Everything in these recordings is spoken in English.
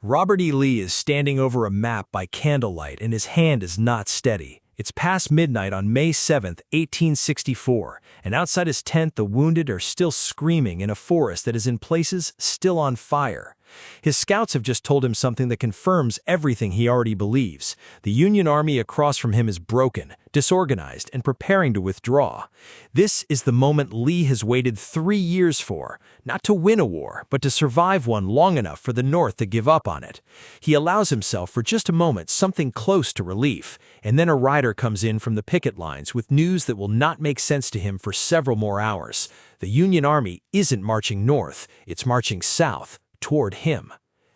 Robert E. Lee is standing over a map by candlelight and his hand is not steady. It's past midnight on May 7, 1864, and outside his tent the wounded are still screaming in a forest that is in places still on fire. His scouts have just told him something that confirms everything he already believes. The Union Army across from him is broken, disorganized, and preparing to withdraw. This is the moment Lee has waited 3 years for, not to win a war, but to survive one long enough for the North to give up on it. He allows himself for just a moment something close to relief, and then a rider comes in from the picket lines with news that will not make sense to him for several more hours. The Union Army isn't marching north, it's marching south, toward him.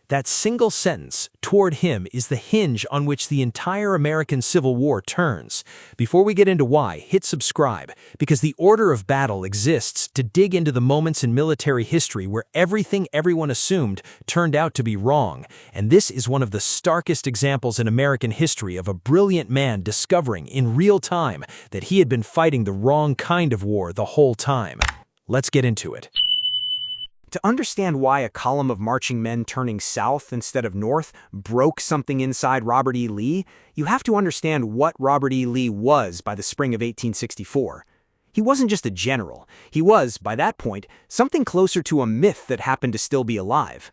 That single sentence, toward him, is the hinge on which the entire American Civil War turns. Before we get into why, hit subscribe, because the order of battle exists to dig into the moments in military history where everything everyone assumed turned out to be wrong, and this is one of the starkest examples in American history of a brilliant man discovering in real time that he had been fighting the wrong kind of war the whole time. Let's get into it. To understand why a column of marching men turning south instead of north broke something inside Robert E. Lee, you have to understand what Robert E. Lee was by the spring of 1864. He wasn't just a general. He was, by that point, something closer to a myth that happened to still be alive.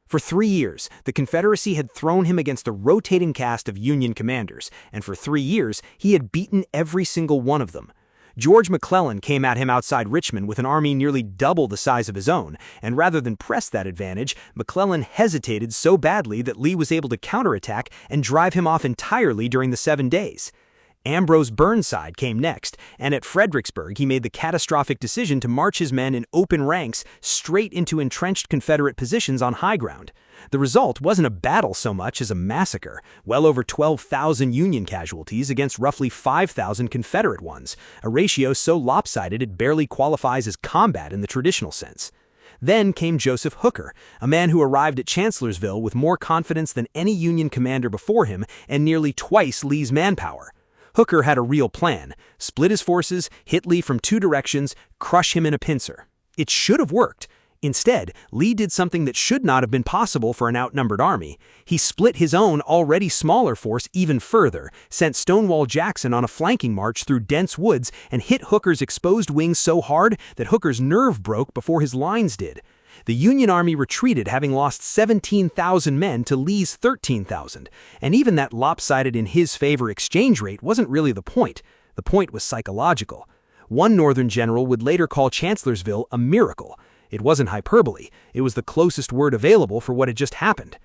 For 3 years, the Confederacy had thrown him against a rotating cast of Union commanders, and for 3 years, he had beaten every single one of them. George McClellan came at him outside Richmond with an army nearly double the size of his own, and rather than press that advantage, McClellan hesitated so badly that Lee was able to counterattack and drive him off entirely during the 7 days. Ambrose Burnside came next, and at Fredericksburg he made the catastrophic decision to march his men in open ranks straight into entrenched Confederate positions on high ground. The result wasn't a battle so much as a massacre, well over 12,000 Union casualties against roughly 5,000 Confederate ones, a ratio so lopsided it barely qualifies as combat in the traditional sense. Then came Joseph Hooker, a man who arrived at Chancellorsville with more confidence than any Union commander before him and nearly twice Lee's manpower. Hooker had a real plan: split his forces, hit Lee from 2 directions, crush him in a pincer. It should have worked. Instead, Lee did something that should not have been possible for an outnumbered army. He split his own already smaller force even further, sent Stonewall Jackson on a flanking march through dense woods, and hit Hooker's exposed wings so hard that Hooker's nerve broke before his lines did. The Union Army retreated, having lost 17,000 men to Lee's 13,000, and even that lopsided in his favor exchange rate wasn't really the point. The point was psychological. One Northern general would later call Chancellorsville a miracle. It wasn't hyperbole, it was the closest word available for what had just happened.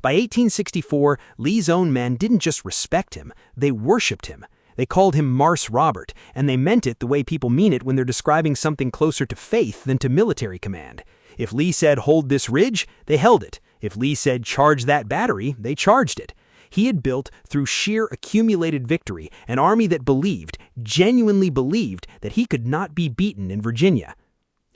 By 1864, Lee's own men didn't just respect him, they worshipped him. They called him Marse Robert, and they meant it the way people mean it when they're describing something closer to faith than to military command. If Lee said, "Hold this ridge," they held it. If Lee said, "Charge that battery," they charged it. He had built, through sheer accumulated victory, an army that believed, genuinely believed, that he could not be beaten in Virginia.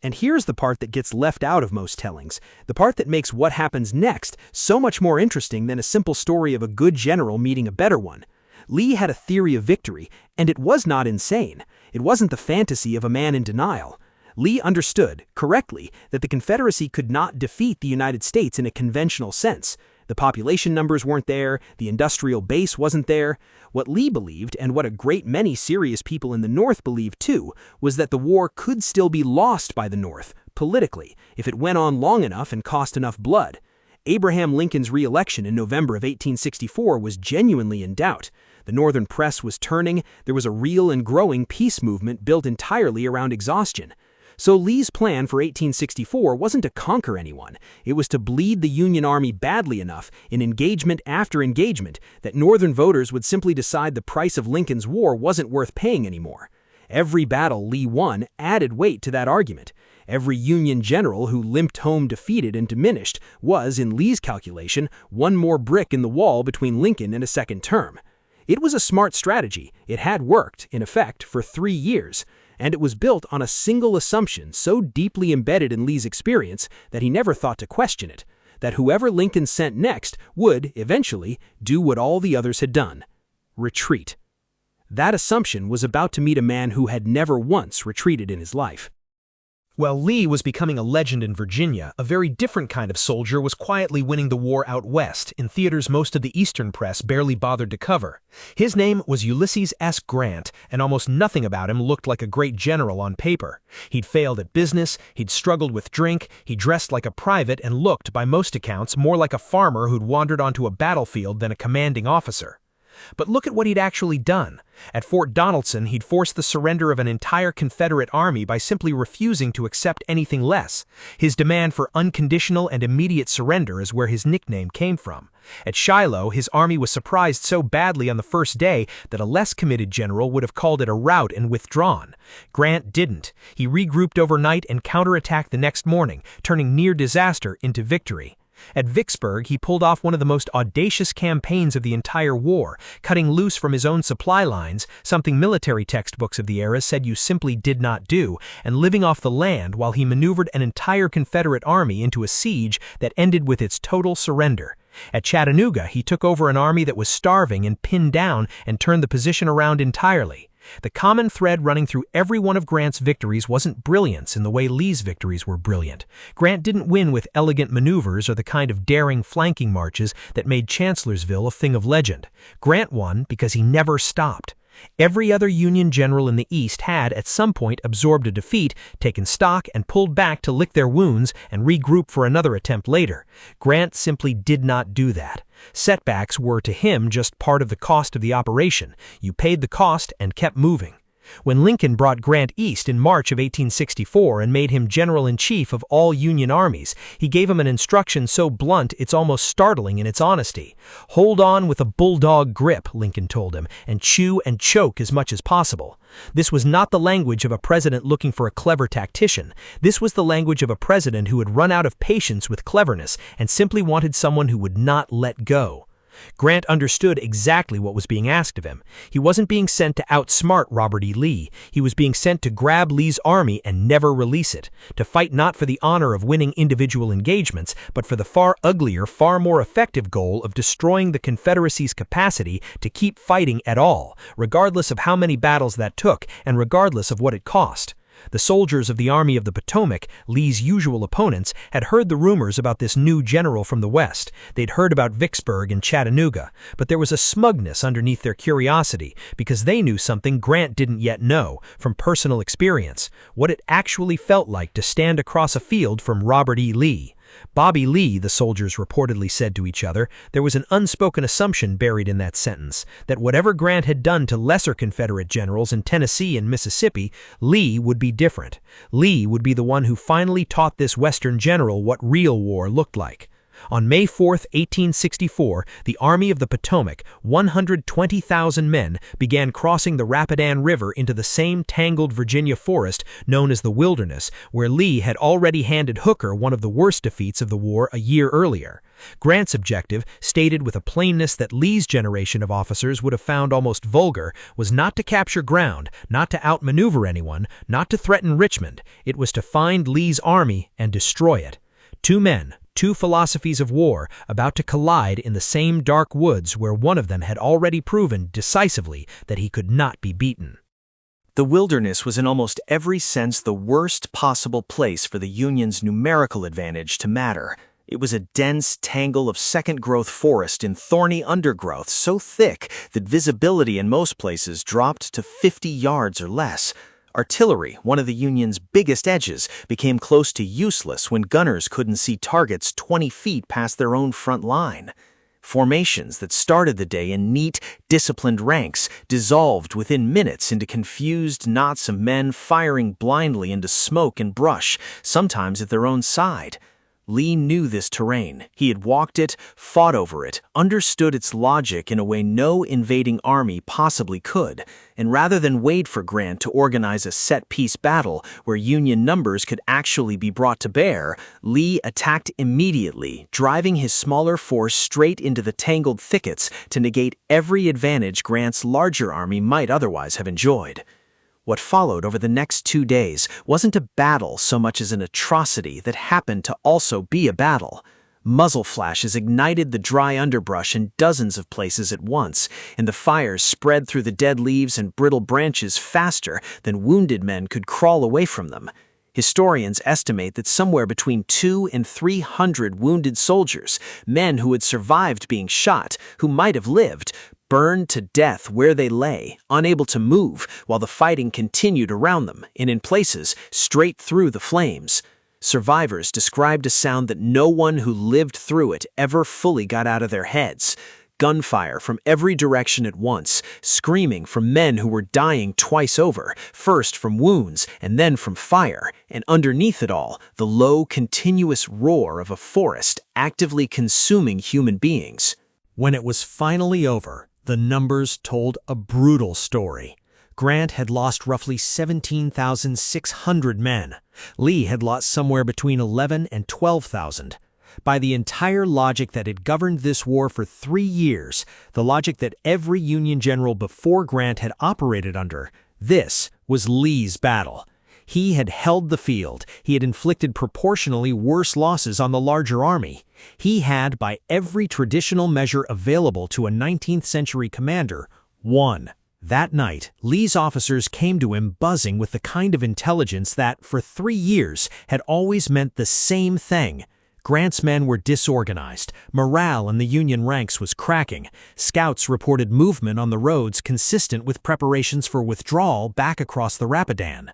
And here's the part that gets left out of most tellings, the part that makes what happens next so much more interesting than a simple story of a good general meeting a better one. Lee had a theory of victory, and it was not insane. It wasn't the fantasy of a man in denial. Lee understood, correctly, that the Confederacy could not defeat the United States in a conventional sense. The population numbers weren't there, the industrial base wasn't there. What Lee believed, and what a great many serious people in the North believed too, was that the war could still be lost by the North, politically, if it went on long enough and cost enough blood. Abraham Lincoln's re-election in November of 1864 was genuinely in doubt. The Northern press was turning, there was a real and growing peace movement built entirely around exhaustion. So Lee's plan for 1864 wasn't to conquer anyone. It was to bleed the Union Army badly enough in engagement after engagement that Northern voters would simply decide the price of Lincoln's war wasn't worth paying anymore. Every battle Lee won added weight to that argument. Every Union general who limped home defeated and diminished was, in Lee's calculation, one more brick in the wall between Lincoln and a second term. It was a smart strategy. It had worked, in effect, for 3 years. And it was built on a single assumption so deeply embedded in Lee's experience that he never thought to question it, that whoever Lincoln sent next would, eventually, do what all the others had done: retreat. That assumption was about to meet a man who had never once retreated in his life. While Lee was becoming a legend in Virginia, a very different kind of soldier was quietly winning the war out west, in theaters most of the Eastern press barely bothered to cover. His name was Ulysses S. Grant, and almost nothing about him looked like a great general on paper. He'd failed at business, he'd struggled with drink, he dressed like a private and looked, by most accounts, more like a farmer who'd wandered onto a battlefield than a commanding officer. But look at what he'd actually done. At Fort Donelson, he'd forced the surrender of an entire Confederate army by simply refusing to accept anything less. His demand for unconditional and immediate surrender is where his nickname came from. At Shiloh, his army was surprised so badly on the first day that a less committed general would have called it a rout and withdrawn. Grant didn't. He regrouped overnight and counterattacked the next morning, turning near disaster into victory. At Vicksburg, he pulled off one of the most audacious campaigns of the entire war, cutting loose from his own supply lines, something military textbooks of the era said you simply did not do, and living off the land while he maneuvered an entire Confederate army into a siege that ended with its total surrender. At Chattanooga, he took over an army that was starving and pinned down and turned the position around entirely. The common thread running through every one of Grant's victories wasn't brilliance in the way Lee's victories were brilliant. Grant didn't win with elegant maneuvers or the kind of daring flanking marches that made Chancellorsville a thing of legend. Grant won because he never stopped. Every other Union general in the East had, at some point, absorbed a defeat, taken stock, and pulled back to lick their wounds and regroup for another attempt later. Grant simply did not do that. Setbacks were, to him, just part of the cost of the operation. You paid the cost and kept moving. When Lincoln brought Grant east in March of 1864 and made him general-in-chief of all Union armies, he gave him an instruction so blunt it's almost startling in its honesty. "Hold on with a bulldog grip," Lincoln told him, "and chew and choke as much as possible." This was not the language of a president looking for a clever tactician. This was the language of a president who had run out of patience with cleverness and simply wanted someone who would not let go. Grant understood exactly what was being asked of him. He wasn't being sent to outsmart Robert E. Lee. He was being sent to grab Lee's army and never release it, to fight not for the honor of winning individual engagements, but for the far uglier, far more effective goal of destroying the Confederacy's capacity to keep fighting at all, regardless of how many battles that took and regardless of what it cost. The soldiers of the Army of the Potomac, Lee's usual opponents, had heard the rumors about this new general from the West. They'd heard about Vicksburg and Chattanooga, but there was a smugness underneath their curiosity because they knew something Grant didn't yet know, from personal experience, what it actually felt like to stand across a field from Robert E. Lee. Bobby Lee, the soldiers reportedly said to each other. There was an unspoken assumption buried in that sentence, that whatever Grant had done to lesser Confederate generals in Tennessee and Mississippi, Lee would be different. Lee would be the one who finally taught this Western general what real war looked like. On May 4, 1864, the Army of the Potomac, 120,000 men, began crossing the Rapidan River into the same tangled Virginia forest known as the Wilderness, where Lee had already handed Hooker one of the worst defeats of the war a year earlier. Grant's objective, stated with a plainness that Lee's generation of officers would have found almost vulgar, was not to capture ground, not to outmaneuver anyone, not to threaten Richmond. It was to find Lee's army and destroy it. Two men, two philosophies of war, about to collide in the same dark woods where one of them had already proven decisively that he could not be beaten. The Wilderness was in almost every sense the worst possible place for the Union's numerical advantage to matter. It was a dense tangle of second-growth forest in thorny undergrowth so thick that visibility in most places dropped to 50 yards or less. Artillery, one of the Union's biggest edges, became close to useless when gunners couldn't see targets 20 feet past their own front line. Formations that started the day in neat, disciplined ranks dissolved within minutes into confused knots of men firing blindly into smoke and brush, sometimes at their own side. Lee knew this terrain. He had walked it, fought over it, understood its logic in a way no invading army possibly could, and rather than wait for Grant to organize a set-piece battle where Union numbers could actually be brought to bear, Lee attacked immediately, driving his smaller force straight into the tangled thickets to negate every advantage Grant's larger army might otherwise have enjoyed. What followed over the next 2 days wasn't a battle so much as an atrocity that happened to also be a battle. Muzzle flashes ignited the dry underbrush in dozens of places at once, and the fires spread through the dead leaves and brittle branches faster than wounded men could crawl away from them. Historians estimate that somewhere between 200 and 300 wounded soldiers, men who had survived being shot, who might have lived, burned to death where they lay, unable to move, while the fighting continued around them, and in places, straight through the flames. Survivors described a sound that no one who lived through it ever fully got out of their heads. Gunfire from every direction at once, screaming from men who were dying twice over, first from wounds and then from fire, and underneath it all, the low, continuous roar of a forest actively consuming human beings. When it was finally over, the numbers told a brutal story. Grant had lost roughly 17,600 men. Lee had lost somewhere between 11,000 and 12,000. By the entire logic that had governed this war for 3 years, the logic that every Union general before Grant had operated under, this was Lee's battle. He had held the field. He had inflicted proportionally worse losses on the larger army. He had, by every traditional measure available to a 19th-century commander, won. That night, Lee's officers came to him buzzing with the kind of intelligence that, for 3 years, had always meant the same thing. Grant's men were disorganized. Morale in the Union ranks was cracking. Scouts reported movement on the roads consistent with preparations for withdrawal back across the Rapidan.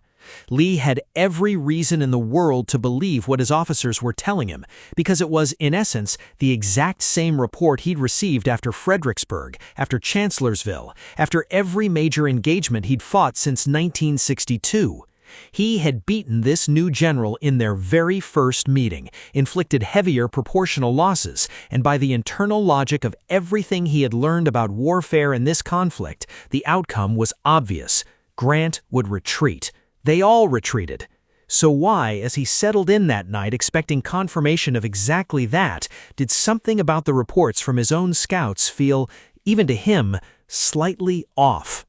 Lee had every reason in the world to believe what his officers were telling him, because it was, in essence, the exact same report he'd received after Fredericksburg, after Chancellorsville, after every major engagement he'd fought since 1962. He had beaten this new general in their very first meeting, inflicted heavier proportional losses, and by the internal logic of everything he had learned about warfare in this conflict, the outcome was obvious. Grant would retreat. They all retreated. So why, as he settled in that night expecting confirmation of exactly that, did something about the reports from his own scouts feel, even to him, slightly off?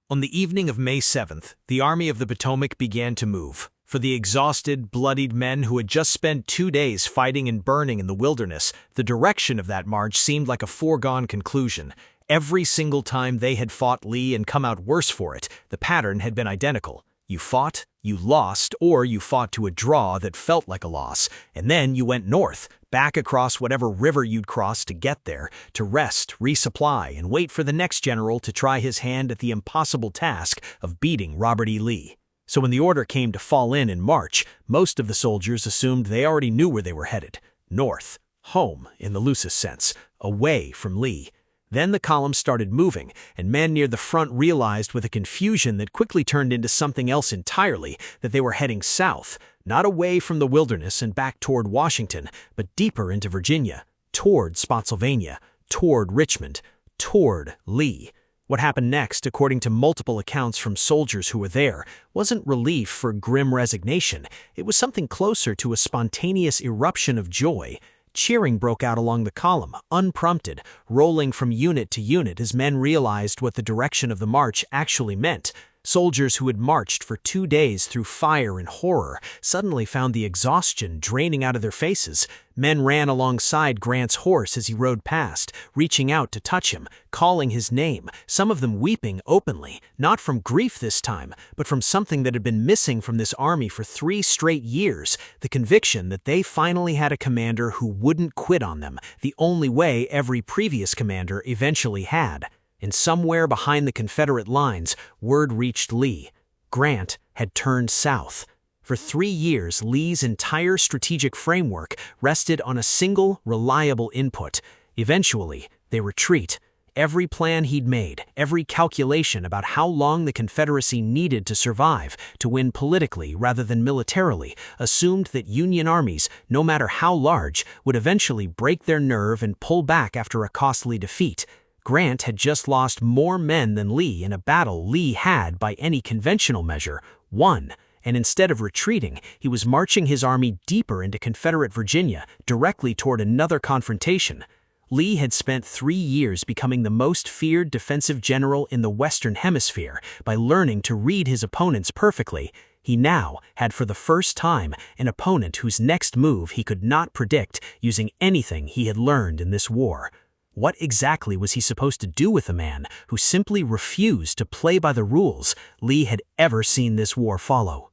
On the evening of May 7th, the Army of the Potomac began to move. For the exhausted, bloodied men who had just spent 2 days fighting and burning in the wilderness, the direction of that march seemed like a foregone conclusion. Every single time they had fought Lee and come out worse for it, the pattern had been identical. You fought, you lost, or you fought to a draw that felt like a loss, and then you went north, back across whatever river you'd crossed to get there, to rest, resupply, and wait for the next general to try his hand at the impossible task of beating Robert E. Lee. So when the order came to fall in March, most of the soldiers assumed they already knew where they were headed. North, home in the loosest sense, away from Lee. Then the column started moving, and men near the front realized with a confusion that quickly turned into something else entirely that they were heading south, not away from the wilderness and back toward Washington, but deeper into Virginia, toward Spotsylvania, toward Richmond, toward Lee. What happened next, according to multiple accounts from soldiers who were there, wasn't relief for grim resignation. It was something closer to a spontaneous eruption of joy. Cheering broke out along the column, unprompted, rolling from unit to unit as men realized what the direction of the march actually meant. Soldiers who had marched for 2 days through fire and horror suddenly found the exhaustion draining out of their faces. Men ran alongside Grant's horse as he rode past, reaching out to touch him, calling his name, some of them weeping openly, not from grief this time, but from something that had been missing from this army for 3 straight years, the conviction that they finally had a commander who wouldn't quit on them, the only way every previous commander eventually had. And somewhere behind the Confederate lines, word reached Lee. Grant had turned south. For 3 years, Lee's entire strategic framework rested on a single, reliable input. Eventually, they retreat. Every plan he'd made, every calculation about how long the Confederacy needed to survive, to win politically rather than militarily, assumed that Union armies, no matter how large, would eventually break their nerve and pull back after a costly defeat. Grant had just lost more men than Lee in a battle Lee had, by any conventional measure, won. And instead of retreating, he was marching his army deeper into Confederate Virginia, directly toward another confrontation. Lee had spent 3 years becoming the most feared defensive general in the Western Hemisphere by learning to read his opponents perfectly. He now had for the first time an opponent whose next move he could not predict using anything he had learned in this war. What exactly was he supposed to do with a man who simply refused to play by the rules Lee had ever seen this war follow?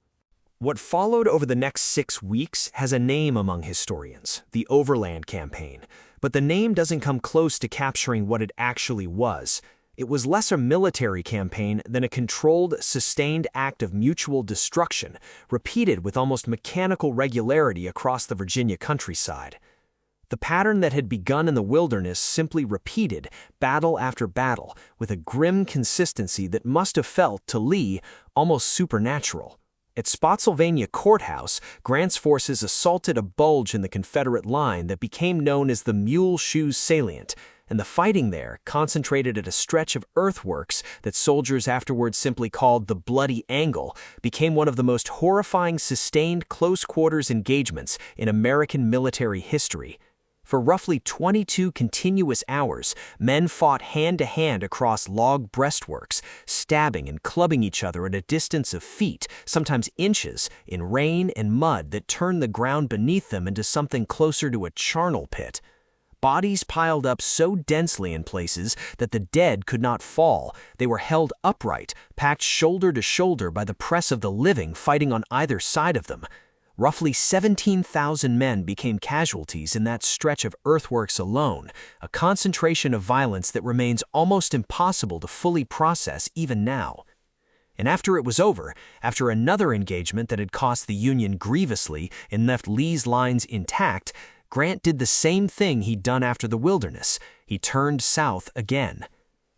What followed over the next 6 weeks has a name among historians, the Overland Campaign, but the name doesn't come close to capturing what it actually was. It was less a military campaign than a controlled, sustained act of mutual destruction, repeated with almost mechanical regularity across the Virginia countryside. The pattern that had begun in the wilderness simply repeated, battle after battle, with a grim consistency that must have felt, to Lee, almost supernatural. At Spotsylvania Court House, Grant's forces assaulted a bulge in the Confederate line that became known as the Mule Shoes Salient, and the fighting there, concentrated at a stretch of earthworks that soldiers afterwards simply called the Bloody Angle, became one of the most horrifying sustained close-quarters engagements in American military history. For roughly 22 continuous hours, men fought hand-to-hand across log breastworks, stabbing and clubbing each other at a distance of feet, sometimes inches, in rain and mud that turned the ground beneath them into something closer to a charnel pit. Bodies piled up so densely in places that the dead could not fall. They were held upright, packed shoulder to shoulder by the press of the living fighting on either side of them. Roughly 17,000 men became casualties in that stretch of earthworks alone, a concentration of violence that remains almost impossible to fully process even now. And after it was over, after another engagement that had cost the Union grievously and left Lee's lines intact, Grant did the same thing he'd done after the Wilderness. He turned south again.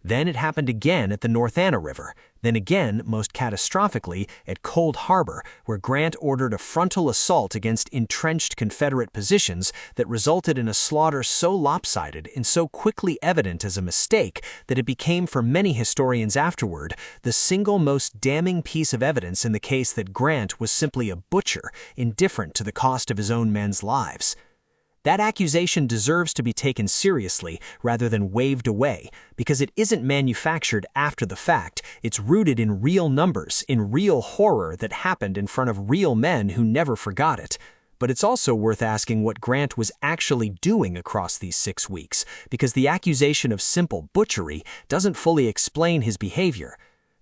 Then it happened again at the North Anna River, then again, most catastrophically, at Cold Harbor, where Grant ordered a frontal assault against entrenched Confederate positions that resulted in a slaughter so lopsided and so quickly evident as a mistake that it became, for many historians afterward, the single most damning piece of evidence in the case that Grant was simply a butcher, indifferent to the cost of his own men's lives. That accusation deserves to be taken seriously rather than waved away, because it isn't manufactured after the fact. It's rooted in real numbers, in real horror that happened in front of real men who never forgot it. But it's also worth asking what Grant was actually doing across these 6 weeks, because the accusation of simple butchery doesn't fully explain his behavior.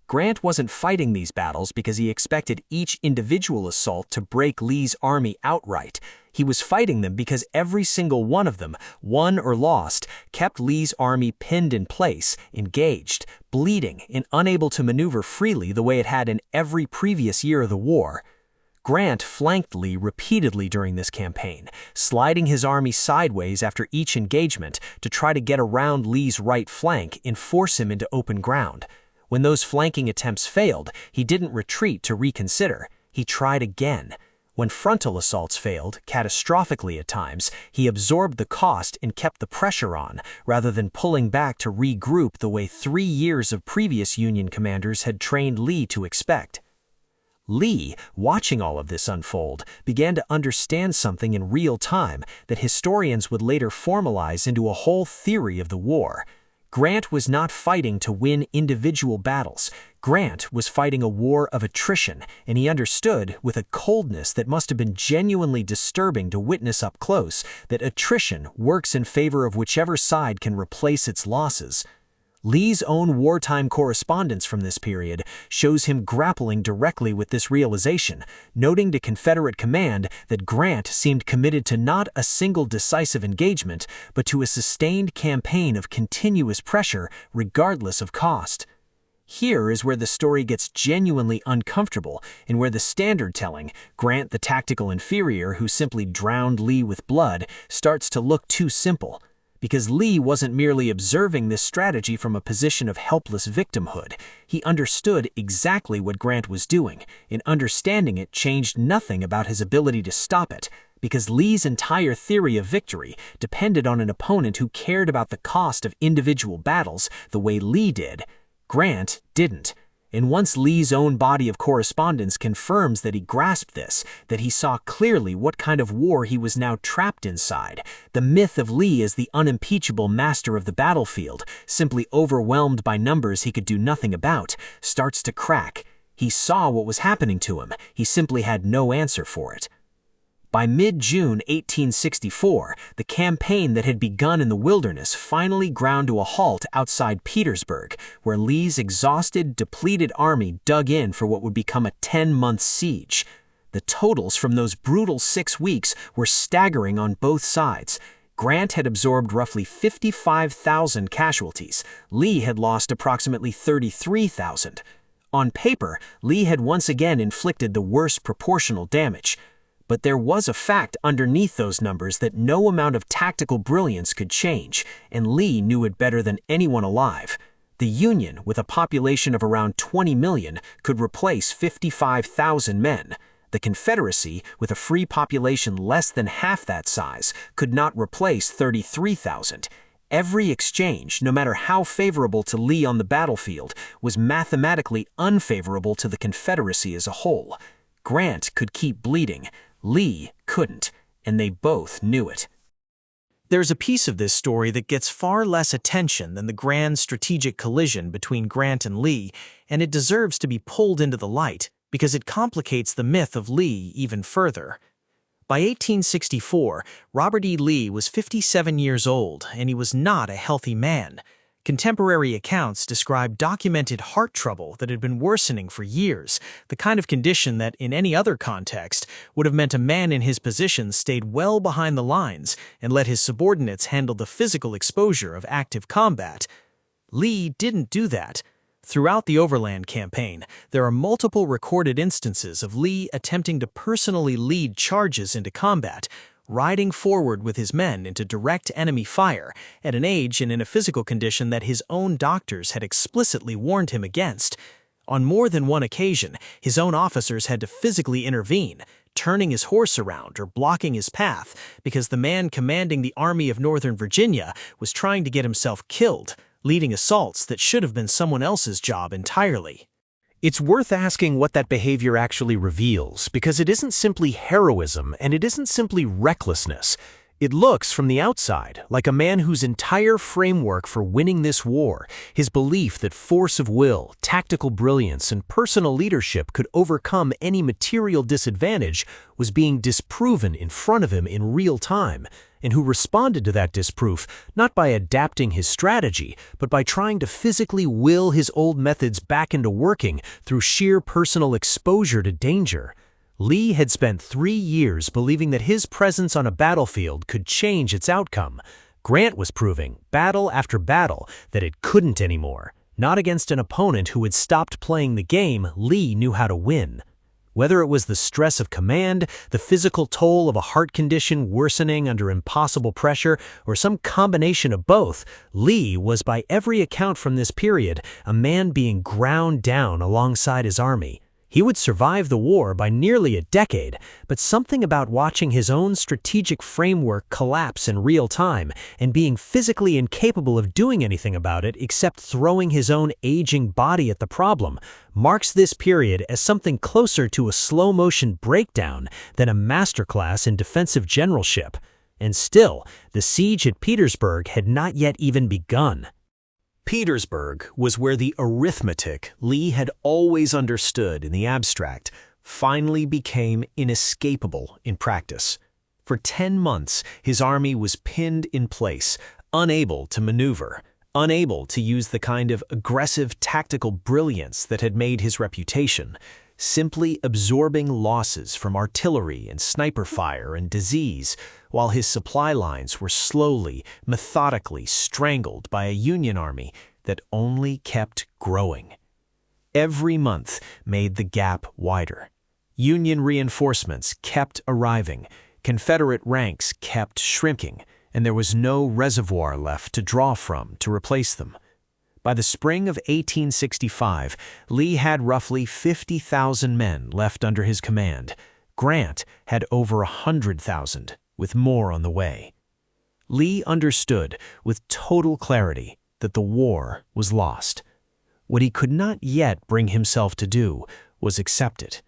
Grant wasn't fighting these battles because he expected each individual assault to break Lee's army outright. He was fighting them because every single one of them, won or lost, kept Lee's army pinned in place, engaged, bleeding, and unable to maneuver freely the way it had in every previous year of the war. Grant flanked Lee repeatedly during this campaign, sliding his army sideways after each engagement to try to get around Lee's right flank and force him into open ground. When those flanking attempts failed, he didn't retreat to reconsider. He tried again. When frontal assaults failed, catastrophically at times, he absorbed the cost and kept the pressure on, rather than pulling back to regroup the way 3 years of previous Union commanders had trained Lee to expect. Lee, watching all of this unfold, began to understand something in real time that historians would later formalize into a whole theory of the war. Grant was not fighting to win individual battles. Grant was fighting a war of attrition, and he understood, with a coldness that must have been genuinely disturbing to witness up close, that attrition works in favor of whichever side can replace its losses. Lee's own wartime correspondence from this period shows him grappling directly with this realization, noting to Confederate command that Grant seemed committed to not a single decisive engagement, but to a sustained campaign of continuous pressure regardless of cost. Here is where the story gets genuinely uncomfortable and where the standard telling, Grant the tactical inferior who simply drowned Lee with blood, starts to look too simple. Because Lee wasn't merely observing this strategy from a position of helpless victimhood. He understood exactly what Grant was doing, and understanding it changed nothing about his ability to stop it, because Lee's entire theory of victory depended on an opponent who cared about the cost of individual battles the way Lee did. Grant didn't. And once Lee's own body of correspondence confirms that he grasped this, that he saw clearly what kind of war he was now trapped inside, the myth of Lee as the unimpeachable master of the battlefield, simply overwhelmed by numbers he could do nothing about, starts to crack. He saw what was happening to him. He simply had no answer for it. By mid-June 1864, the campaign that had begun in the Wilderness finally ground to a halt outside Petersburg, where Lee's exhausted, depleted army dug in for what would become a 10-month siege. The totals from those brutal 6 weeks were staggering on both sides. Grant had absorbed roughly 55,000 casualties. Lee had lost approximately 33,000. On paper, Lee had once again inflicted the worst proportional damage. But there was a fact underneath those numbers that no amount of tactical brilliance could change, and Lee knew it better than anyone alive. The Union, with a population of around 20 million, could replace 55,000 men. The Confederacy, with a free population less than half that size, could not replace 33,000. Every exchange, no matter how favorable to Lee on the battlefield, was mathematically unfavorable to the Confederacy as a whole. Grant could keep bleeding. Lee couldn't, and they both knew it. There's a piece of this story that gets far less attention than the grand strategic collision between Grant and Lee, and it deserves to be pulled into the light because it complicates the myth of Lee even further. By 1864, Robert E. Lee was 57 years old, and he was not a healthy man. Contemporary accounts describe documented heart trouble that had been worsening for years, the kind of condition that, in any other context, would have meant a man in his position stayed well behind the lines and let his subordinates handle the physical exposure of active combat. Lee didn't do that. Throughout the Overland Campaign, there are multiple recorded instances of Lee attempting to personally lead charges into combat, riding forward with his men into direct enemy fire at an age and in a physical condition that his own doctors had explicitly warned him against. On more than one occasion, his own officers had to physically intervene, turning his horse around or blocking his path because the man commanding the Army of Northern Virginia was trying to get himself killed, leading assaults that should have been someone else's job entirely. It's worth asking what that behavior actually reveals, because it isn't simply heroism and it isn't simply recklessness. It looks, from the outside, like a man whose entire framework for winning this war, his belief that force of will, tactical brilliance, and personal leadership could overcome any material disadvantage, was being disproven in front of him in real time, and who responded to that disproof not by adapting his strategy, but by trying to physically will his old methods back into working through sheer personal exposure to danger. Lee had spent 3 years believing that his presence on a battlefield could change its outcome. Grant was proving, battle after battle, that it couldn't anymore. Not against an opponent who had stopped playing the game Lee knew how to win. Whether it was the stress of command, the physical toll of a heart condition worsening under impossible pressure, or some combination of both, Lee was, by every account from this period, a man being ground down alongside his army. He would survive the war by nearly a decade, but something about watching his own strategic framework collapse in real time and being physically incapable of doing anything about it except throwing his own aging body at the problem marks this period as something closer to a slow-motion breakdown than a masterclass in defensive generalship. And still, the siege at Petersburg had not yet even begun. Petersburg was where the arithmetic Lee had always understood in the abstract finally became inescapable in practice. For 10 months, his army was pinned in place, unable to maneuver, unable to use the kind of aggressive tactical brilliance that had made his reputation, simply absorbing losses from artillery and sniper fire and disease, while his supply lines were slowly, methodically strangled by a Union army that only kept growing. Every month made the gap wider. Union reinforcements kept arriving, Confederate ranks kept shrinking, and there was no reservoir left to draw from to replace them. By the spring of 1865, Lee had roughly 50,000 men left under his command. Grant had over 100,000, with more on the way. Lee understood with total clarity that the war was lost. What he could not yet bring himself to do was accept it.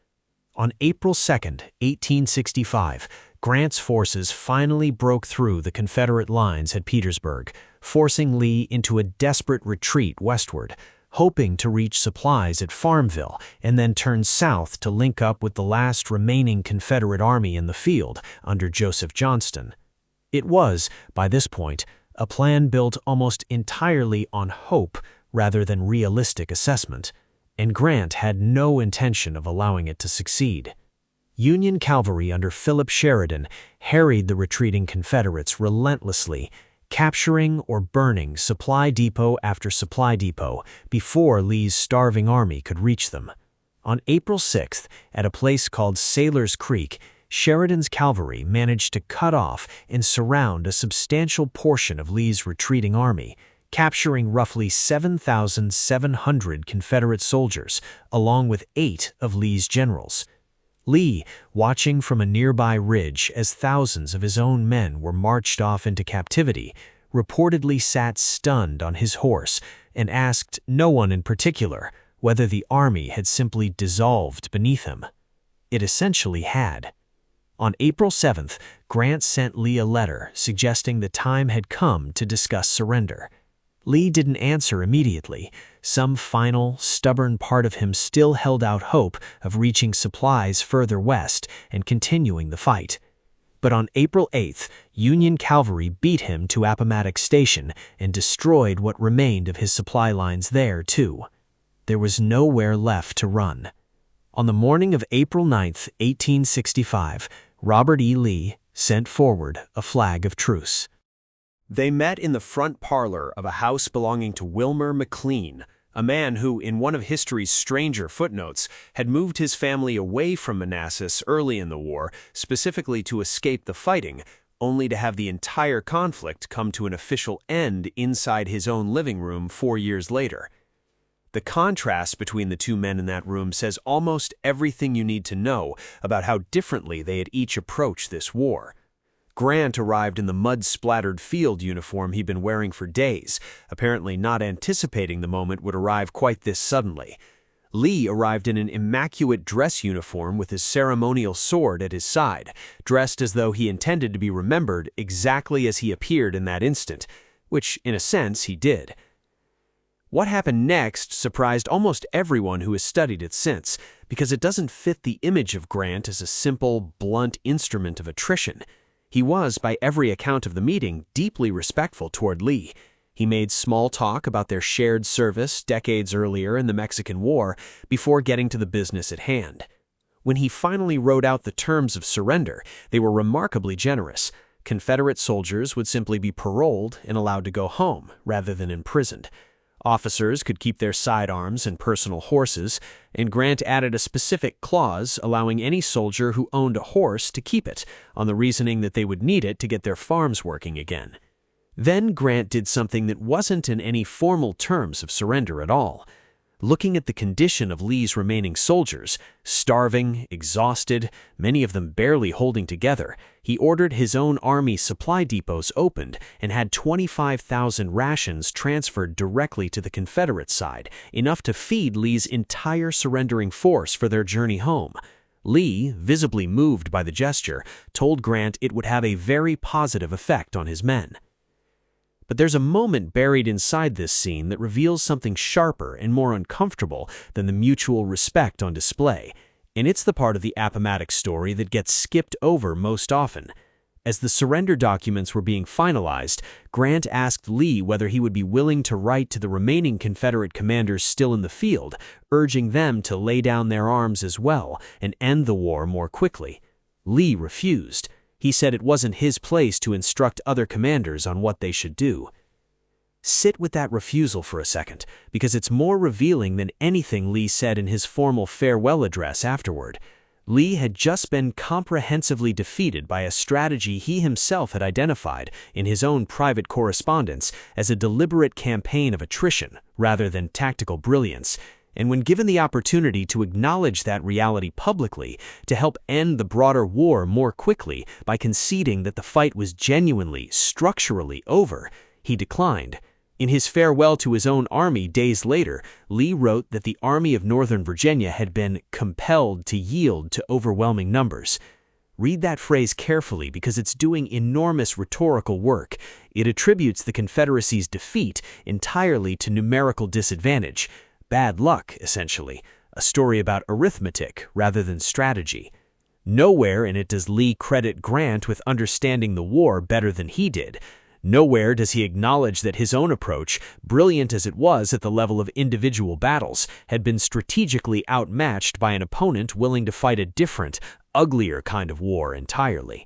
On April 2, 1865, Grant's forces finally broke through the Confederate lines at Petersburg, forcing Lee into a desperate retreat westward, hoping to reach supplies at Farmville and then turn south to link up with the last remaining Confederate army in the field under Joseph Johnston. It was, by this point, a plan built almost entirely on hope rather than realistic assessment, and Grant had no intention of allowing it to succeed. Union cavalry under Philip Sheridan harried the retreating Confederates relentlessly, capturing or burning supply depot after supply depot before Lee's starving army could reach them. On April 6th, at a place called Sailor's Creek, Sheridan's cavalry managed to cut off and surround a substantial portion of Lee's retreating army, capturing roughly 7,700 Confederate soldiers, along with 8 of Lee's generals. Lee, watching from a nearby ridge as thousands of his own men were marched off into captivity, reportedly sat stunned on his horse and asked no one in particular whether the army had simply dissolved beneath him. It essentially had. On April 7th, Grant sent Lee a letter suggesting the time had come to discuss surrender. Lee didn't answer immediately. Some final, stubborn part of him still held out hope of reaching supplies further west and continuing the fight. But on April 8th, Union cavalry beat him to Appomattox Station and destroyed what remained of his supply lines there, too. There was nowhere left to run. On the morning of April 9, 1865, Robert E. Lee sent forward a flag of truce. They met in the front parlor of a house belonging to Wilmer McLean, a man who, in one of history's stranger footnotes, had moved his family away from Manassas early in the war, specifically to escape the fighting, only to have the entire conflict come to an official end inside his own living room 4 years later. The contrast between the two men in that room says almost everything you need to know about how differently they had each approached this war. Grant arrived in the mud-splattered field uniform he'd been wearing for days, apparently not anticipating the moment would arrive quite this suddenly. Lee arrived in an immaculate dress uniform with his ceremonial sword at his side, dressed as though he intended to be remembered exactly as he appeared in that instant, which, in a sense, he did. What happened next surprised almost everyone who has studied it since, because it doesn't fit the image of Grant as a simple, blunt instrument of attrition. He was, by every account of the meeting, deeply respectful toward Lee. He made small talk about their shared service decades earlier in the Mexican War before getting to the business at hand. When he finally wrote out the terms of surrender, they were remarkably generous. Confederate soldiers would simply be paroled and allowed to go home, rather than imprisoned. Officers could keep their sidearms and personal horses, and Grant added a specific clause allowing any soldier who owned a horse to keep it, on the reasoning that they would need it to get their farms working again. Then Grant did something that wasn't in any formal terms of surrender at all. Looking at the condition of Lee's remaining soldiers, starving, exhausted, many of them barely holding together, he ordered his own army supply depots opened and had 25,000 rations transferred directly to the Confederate side, enough to feed Lee's entire surrendering force for their journey home. Lee, visibly moved by the gesture, told Grant it would have a very positive effect on his men. But there's a moment buried inside this scene that reveals something sharper and more uncomfortable than the mutual respect on display, and it's the part of the Appomattox story that gets skipped over most often. As the surrender documents were being finalized, Grant asked Lee whether he would be willing to write to the remaining Confederate commanders still in the field, urging them to lay down their arms as well and end the war more quickly. Lee refused. He said it wasn't his place to instruct other commanders on what they should do. Sit with that refusal for a second, because it's more revealing than anything Lee said in his formal farewell address afterward. Lee had just been comprehensively defeated by a strategy he himself had identified in his own private correspondence as a deliberate campaign of attrition rather than tactical brilliance, and when given the opportunity to acknowledge that reality publicly to help end the broader war more quickly by conceding that the fight was genuinely, structurally over, he declined. In his farewell to his own army days later, Lee wrote that the Army of Northern Virginia had been compelled to yield to overwhelming numbers. Read that phrase carefully because it's doing enormous rhetorical work. It attributes the Confederacy's defeat entirely to numerical disadvantage. Bad luck, essentially, a story about arithmetic rather than strategy. Nowhere in it does Lee credit Grant with understanding the war better than he did. Nowhere does he acknowledge that his own approach, brilliant as it was at the level of individual battles, had been strategically outmatched by an opponent willing to fight a different, uglier kind of war entirely.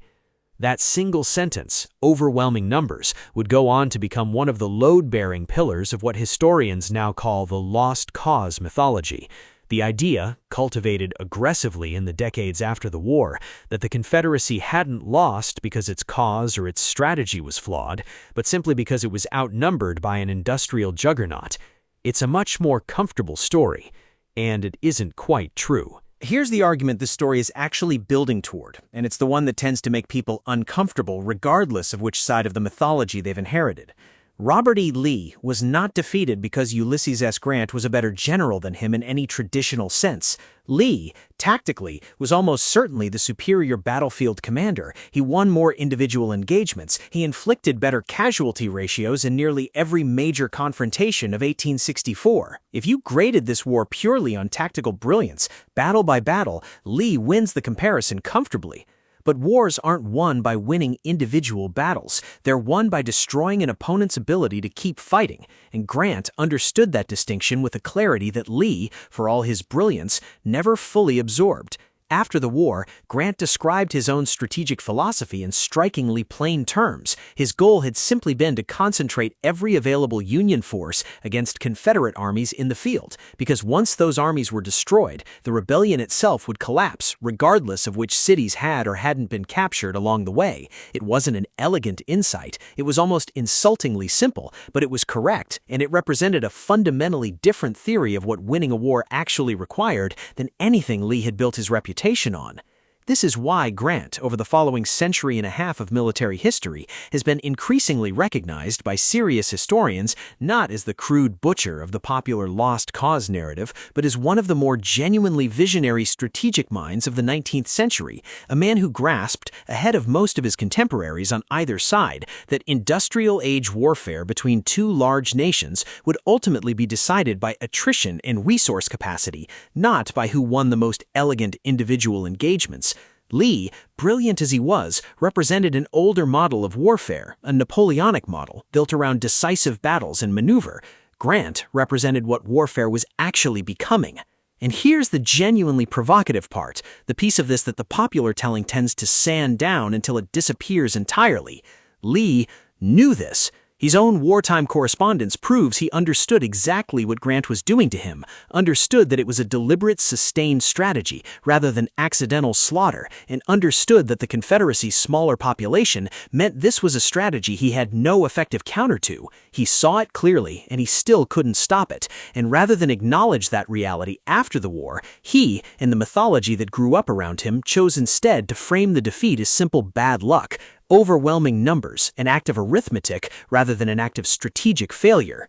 That single sentence, overwhelming numbers, would go on to become one of the load-bearing pillars of what historians now call the lost cause mythology. The idea, cultivated aggressively in the decades after the war, that the Confederacy hadn't lost because its cause or its strategy was flawed, but simply because it was outnumbered by an industrial juggernaut. It's a much more comfortable story, and it isn't quite true. Here's the argument this story is actually building toward, and it's the one that tends to make people uncomfortable regardless of which side of the mythology they've inherited. Robert E. Lee was not defeated because Ulysses S. Grant was a better general than him in any traditional sense. Lee, tactically, was almost certainly the superior battlefield commander. He won more individual engagements. He inflicted better casualty ratios in nearly every major confrontation of 1864. If you graded this war purely on tactical brilliance, battle by battle, Lee wins the comparison comfortably. But wars aren't won by winning individual battles. They're won by destroying an opponent's ability to keep fighting, and Grant understood that distinction with a clarity that Lee, for all his brilliance, never fully absorbed. After the war, Grant described his own strategic philosophy in strikingly plain terms. His goal had simply been to concentrate every available Union force against Confederate armies in the field, because once those armies were destroyed, the rebellion itself would collapse, regardless of which cities had or hadn't been captured along the way. It wasn't an elegant insight. It was almost insultingly simple, but it was correct, and it represented a fundamentally different theory of what winning a war actually required than anything Lee had built his reputation on. This is why Grant, over the following century and a half of military history, has been increasingly recognized by serious historians not as the crude butcher of the popular lost cause narrative, but as one of the more genuinely visionary strategic minds of the 19th century, a man who grasped, ahead of most of his contemporaries on either side, that industrial-age warfare between two large nations would ultimately be decided by attrition and resource capacity, not by who won the most elegant individual engagements. Lee, brilliant as he was, represented an older model of warfare, a Napoleonic model built around decisive battles and maneuver. Grant represented what warfare was actually becoming. And here's the genuinely provocative part, the piece of this that the popular telling tends to sand down until it disappears entirely. Lee knew this. His own wartime correspondence proves he understood exactly what Grant was doing to him, understood that it was a deliberate, sustained strategy rather than accidental slaughter, and understood that the Confederacy's smaller population meant this was a strategy he had no effective counter to. He saw it clearly, and he still couldn't stop it, and rather than acknowledge that reality after the war, he, and the mythology that grew up around him, chose instead to frame the defeat as simple bad luck, overwhelming numbers, an act of arithmetic rather than an act of strategic failure.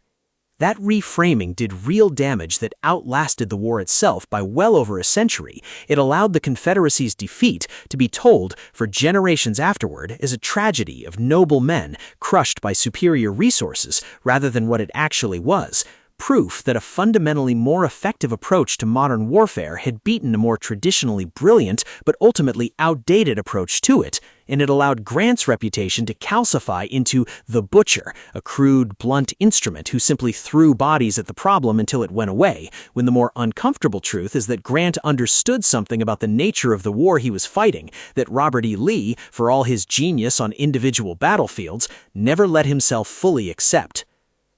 That reframing did real damage that outlasted the war itself by well over a century. It allowed the Confederacy's defeat to be told for generations afterward as a tragedy of noble men crushed by superior resources rather than what it actually was. Proof that a fundamentally more effective approach to modern warfare had beaten a more traditionally brilliant but ultimately outdated approach to it, and it allowed Grant's reputation to calcify into the butcher, a crude, blunt instrument who simply threw bodies at the problem until it went away, when the more uncomfortable truth is that Grant understood something about the nature of the war he was fighting, that Robert E. Lee, for all his genius on individual battlefields, never let himself fully accept.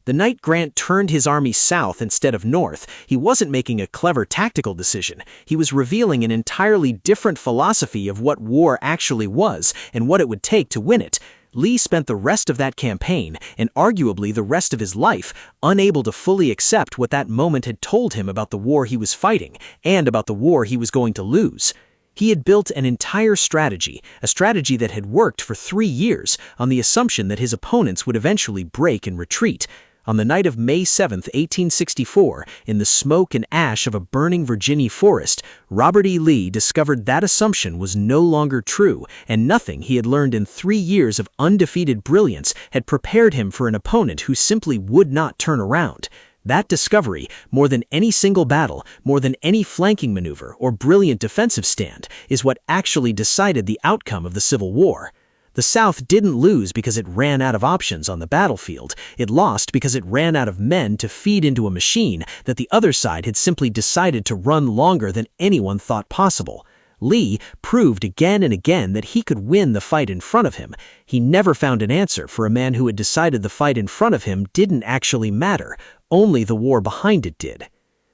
The night Grant turned his army south instead of north, he wasn't making a clever tactical decision. He was revealing an entirely different philosophy of what war actually was and what it would take to win it. Lee spent the rest of that campaign, and arguably the rest of his life, unable to fully accept what that moment had told him about the war he was fighting and about the war he was going to lose. He had built an entire strategy, a strategy that had worked for 3 years, on the assumption that his opponents would eventually break and retreat. On the night of May 7, 1864, in the smoke and ash of a burning Virginia forest, Robert E. Lee discovered that assumption was no longer true, and nothing he had learned in 3 years of undefeated brilliance had prepared him for an opponent who simply would not turn around. That discovery, more than any single battle, more than any flanking maneuver or brilliant defensive stand, is what actually decided the outcome of the Civil War. The South didn't lose because it ran out of options on the battlefield. It lost because it ran out of men to feed into a machine that the other side had simply decided to run longer than anyone thought possible. Lee proved again and again that he could win the fight in front of him. He never found an answer for a man who had decided the fight in front of him didn't actually matter, only the war behind it did.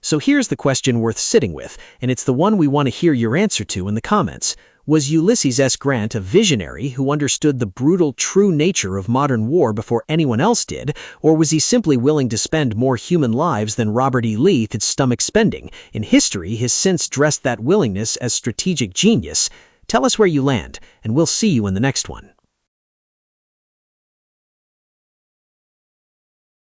So here's the question worth sitting with, and it's the one we want to hear your answer to in the comments. Was Ulysses S. Grant a visionary who understood the brutal, true nature of modern war before anyone else did, or was he simply willing to spend more human lives than Robert E. Lee could stomach spending? In history, has since dressed that willingness as strategic genius. Tell us where you land, and we'll see you in the next one.